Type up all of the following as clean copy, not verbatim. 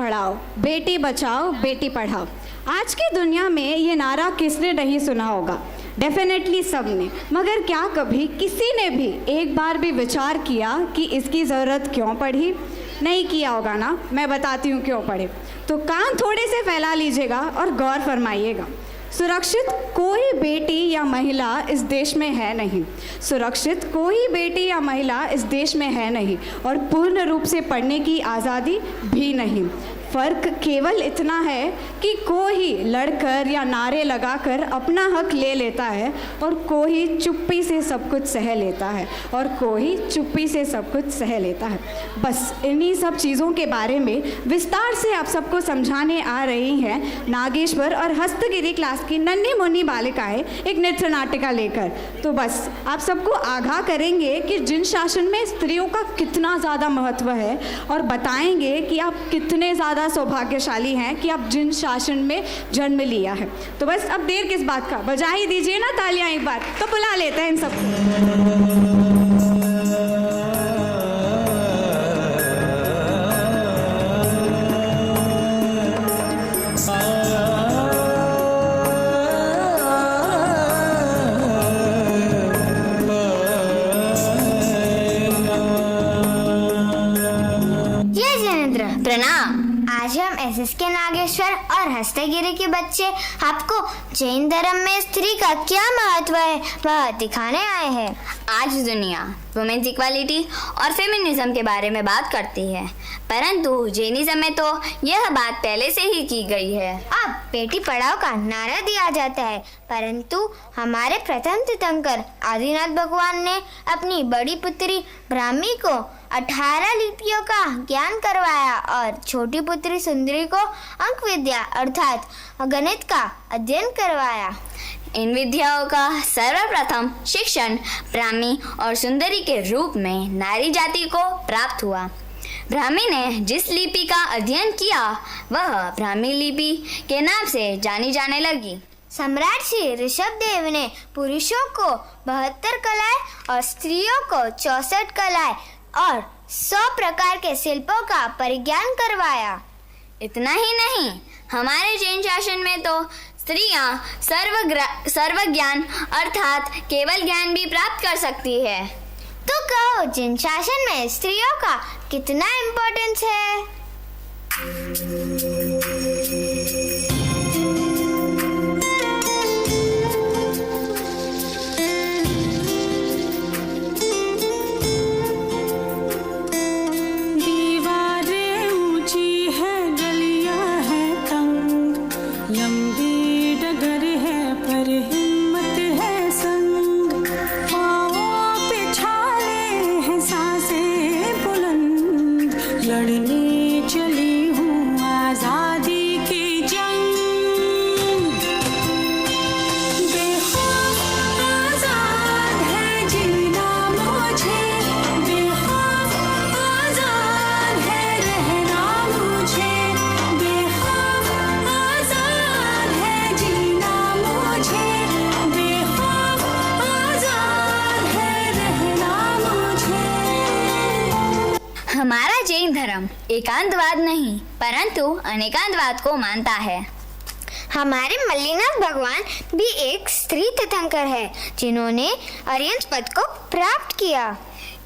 पढ़ाओ, बेटी बचाओ, बेटी पढ़ाओ। आज की दुनिया में ये नारा किसने नहीं सुना होगा? डेफिनेटली सब ने। मगर क्या कभी किसी ने भी एक बार भी विचार किया कि इसकी ज़रूरत क्यों पड़ी? नहीं किया होगा ना। मैं बताती हूँ क्यों पड़े। तो कान थोड़े से फैला लीजिएगा और गौर फरमाइएगा। सुरक्षित कोई बेटी या महिला इस देश में है नहीं। सुरक्षित कोई बेटी या महिला इस देश में है नहीं, और पूर्ण रूप से पढ़ने की आज़ादी भी नहीं। फ़र्क केवल इतना है कि कोई लड़कर या नारे लगाकर अपना हक ले लेता है, और कोई चुप्पी से सब कुछ सह लेता है, और कोई चुप्पी से सब कुछ सह लेता है। बस इन्हीं सब चीज़ों के बारे में विस्तार से आप सबको समझाने आ रही हैं नागेश्वर और हस्तगिरी क्लास की नन्ही मुन्नी बालिकाएं एक नृत्य नाटिका लेकर। तो बस आप सबको आगाह करेंगे कि जिन शासन में स्त्रियों का कितना ज़्यादा महत्व है, और बताएंगे कि आप कितने ज़्यादा सौभाग्यशाली हैं कि आप जिन शासन में जन्म लिया है। तो बस अब देर किस बात का, बजा ही दीजिए ना तालियां एक बार। तो बुला लेते हैं इन सबको। आज हम एसएसके नागेश्वर और हस्तगिरी के बच्चे आपको जैन धर्म में स्त्री का क्या महत्व है वह दिखाने आए हैं। आज दुनिया वुमेन्स इक्वालिटी और फेमिनिज्म के बारे में बात करती है, परंतु जैनिज्म में तो यह बात पहले से ही की गई है। अब बेटी पढ़ाओ का नारा दिया जाता है, परंतु हमारे प्रथम तीर्थंकर आदिनाथ भगवान ने अपनी बड़ी पुत्री ब्राह्मी को 18 लिपियों का ज्ञान करवाया और छोटी पुत्री सुंदरी को अंक विद्या अर्थात गणित का अध्ययन करवाया। इन विद्याओं का सर्वप्रथम शिक्षण ब्राह्मी और सुंदरी के रूप में नारी जाति को प्राप्त हुआ। ब्राह्मी ने जिस लिपि का अध्ययन किया वह ब्राह्मी लिपि के नाम से जानी जाने लगी। सम्राट श्री ऋषभ देव ने पुरुषों को 72 कलाएं और स्त्रियों को 64 कलाएं और 100 प्रकार के शिल्पों का परिज्ञान करवाया। इतना ही नहीं, हमारे जैन शासन में तो स्त्रियां सर्वज्ञान अर्थात केवल ज्ञान भी प्राप्त कर सकती है। तो कहो जैन शासन में स्त्रियों का कितना इम्पोर्टेंस है? हमारा जैन धर्म एकांतवाद नहीं परंतु अनेकांतवाद को मानता है। हमारे मल्लीनाथ भगवान भी एक स्त्री तीर्थंकर है जिन्होंने अरिहंत पद को प्राप्त किया।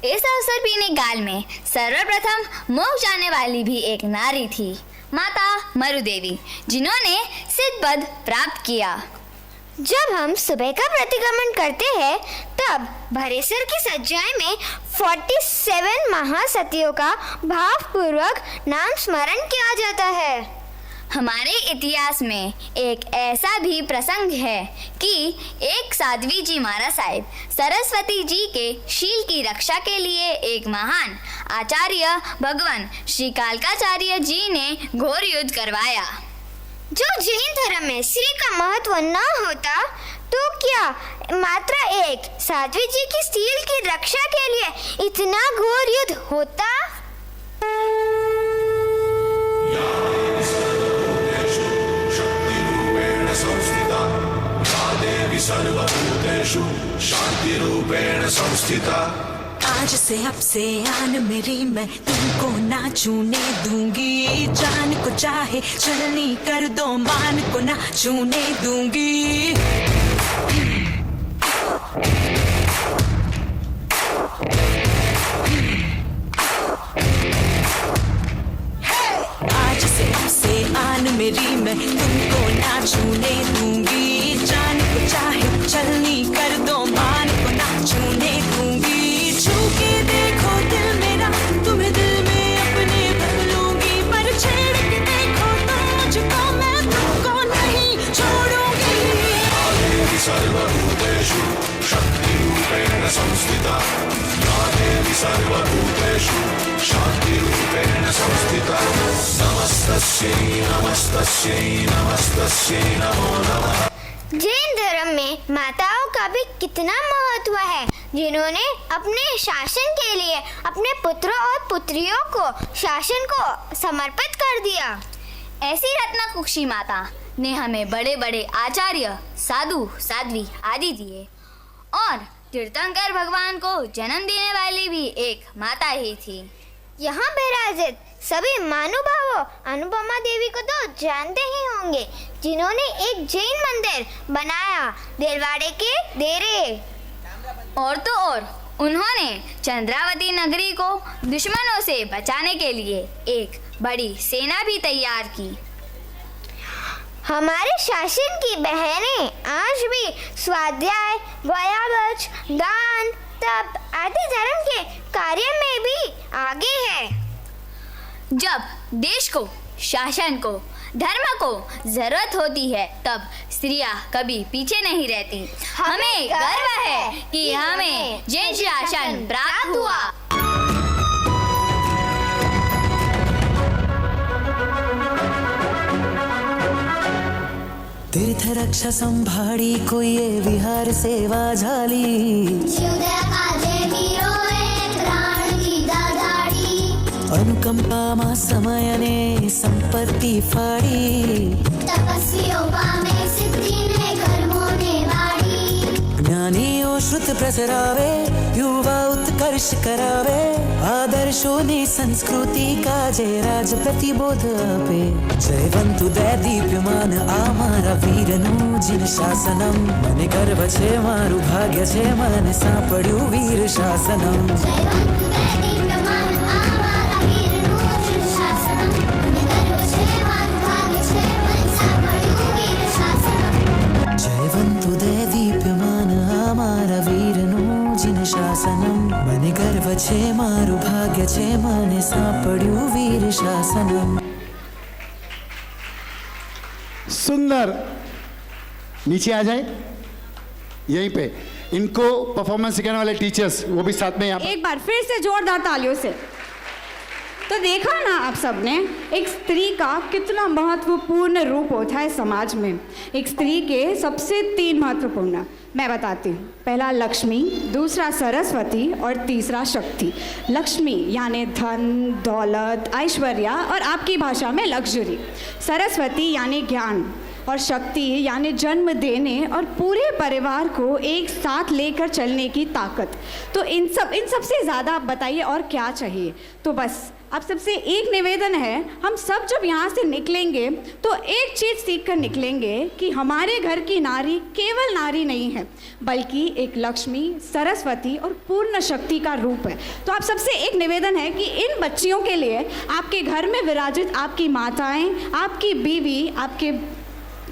इस अवसर पीने काल में सर्वप्रथम मोक्ष जाने वाली भी एक नारी थी, माता मरुदेवी, जिन्होंने सिद्ध पद प्राप्त किया। जब हम सुबह का प्रतिगमन करते हैं तब भरेसर की सज्जाएं में 47 महासतियों का भावपूर्वक नाम स्मरण किया जाता है। हमारे इतिहास में एक ऐसा भी प्रसंग है कि एक साध्वी जी महाराज साहिब सरस्वती जी के शील की रक्षा के लिए एक महान आचार्य भगवान श्री कालकाचार्य जी ने घोर युद्ध करवाया। जो जैन धर्म में स्त्री का महत्व न होता तो क्या मात्र एक साध्वी जी की शील की रक्षा के लिए इतना घोर युद्ध होता? सर्वभूतेषु शांति रूपेण संस्थिता। आज से अब से आन मेरी, मैं तुमको ना छूने दूंगी। जान को चाहे चलनी कर दो, मान को ना छूने दूंगी। आज से अब से आन मेरी, मैं तुमको ना छूने दूंगी। जान को चाहे चलनी कर दो, मान को ना छूने दूंगी। छू के देखो दिल मेरा, तुम्हें दिल में अपने भर लूंगी। पर छेड़ के देखो तुम मुझको, मैं तुमको नहीं छोड़ूंगी। सर्वभूतेषु शक्तिरूपेण संस्थिता, या देवी सर्वभूतेषु शान्तिरूपेण संस्थिता। नमस्तस्यै नमस्तस्यै नमस्तस्यै नमो नमः। जैन धर्म में माताओं का भी कितना महत्व है, जिन्होंने अपने शासन के लिए अपने पुत्रों और पुत्रियों को शासन को समर्पित कर दिया। ऐसी रत्न कुक्षी माता ने हमें बड़े बड़े आचार्य, साधु, साध्वी आदि दिए और तीर्थंकर भगवान को जन्म देने वाली भी एक माता ही थी। यहाँ विराजित सभी महानुभावों अनुपमा देवी को तो जानते ही होंगे, जिन्होंने एक जैन मंदिर बनाया दिलवाड़े के देरे। और तो और उन्होंने चंद्रावती नगरी को दुश्मनों से बचाने के लिए एक बड़ी सेना भी तैयार की। हमारे शासन की बहनें आज भी स्वाध्याय, व्यावच, दान, तप आदि धर्म के कार्य में भी आगे है। जब देश को, शासन को, धर्म को जरूरत होती है, तब स्त्रियां कभी पीछे नहीं रहती। हमें गर्व है कि हमें जैन शासन प्राप्त हुआ। तीर्थ रक्षा संभाळी कोये विहार सेवा झाली। अनुकंपा मा समयने संपत्ति फाड़ी। ज्ञानी श्रुत प्रसरावे, युवा उत्कर्ष करावे। आदर्शों संस्कृति का जय राज प्रतिबोध आपे। जयवंतु दे दीप्यमान आमारा वीरनु जिन शासनम। मने गर्व छे मारू भाग्य छे, मन सापड्यु वीर शासनम। जयवंतु दे दीप्यमान आमारा वीरनु जिन शासनम। मने गर्व छे मारू भाग्य छे, मने सापड्यु वीर शासनम। सुंदर। नीचे आ जाए, यहीं पे इनको परफॉर्मेंस सिखाने वाले टीचर्स वो भी साथ में यहाँ एक बार फिर से जोरदार तालियों से। तो देखा ना आप सबने, एक स्त्री का कितना महत्वपूर्ण रूप होता है समाज में। एक स्त्री के सबसे 3 महत्वपूर्ण मैं बताती हूँ। पहला लक्ष्मी, दूसरा सरस्वती और तीसरा शक्ति। लक्ष्मी यानी धन, दौलत, ऐश्वर्य और आपकी भाषा में लग्जरी। सरस्वती यानी ज्ञान और शक्ति यानी जन्म देने और पूरे परिवार को एक साथ लेकर चलने की ताकत। तो इन सब से ज़्यादा आप बताइए और क्या चाहिए। तो बस आप सबसे एक निवेदन है, हम सब जब यहाँ से निकलेंगे तो एक चीज़ सीख कर निकलेंगे कि हमारे घर की नारी केवल नारी नहीं है, बल्कि एक लक्ष्मी, सरस्वती और पूर्ण शक्ति का रूप है। तो आप सबसे एक निवेदन है कि इन बच्चियों के लिए आपके घर में विराजित आपकी माताएं, आपकी बीवी, आपके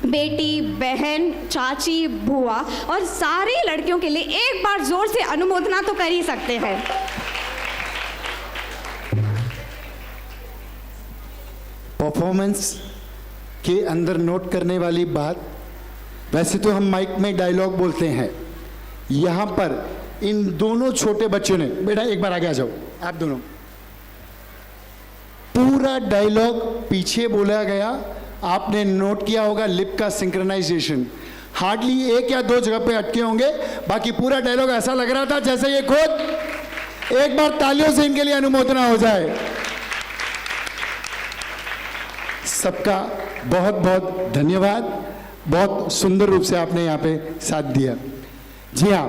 बेटी, बहन, चाची, बुआ और सारी लड़कियों के लिए एक बार जोर से अनुमोदना तो कर ही सकते हैं। परफॉर्मेंस के अंदर नोट करने वाली बात, वैसे तो हम माइक में डायलॉग बोलते हैं, यहाँ पर इन दोनों छोटे बच्चों ने, बेटा एक बार आगे आ जाओ आप दोनों, पूरा डायलॉग पीछे बोला गया। आपने नोट किया होगा लिप का सिंक्रोनाइजेशन, हार्डली 1 या 2 जगह पे अटके होंगे, बाकी पूरा डायलॉग ऐसा लग रहा था जैसे ये खुद। एक बार तालियों से इनके लिए अनुमोदना हो जाए। सबका बहुत बहुत धन्यवाद, बहुत सुंदर रूप से आपने यहाँ पे साथ दिया। जी हाँ,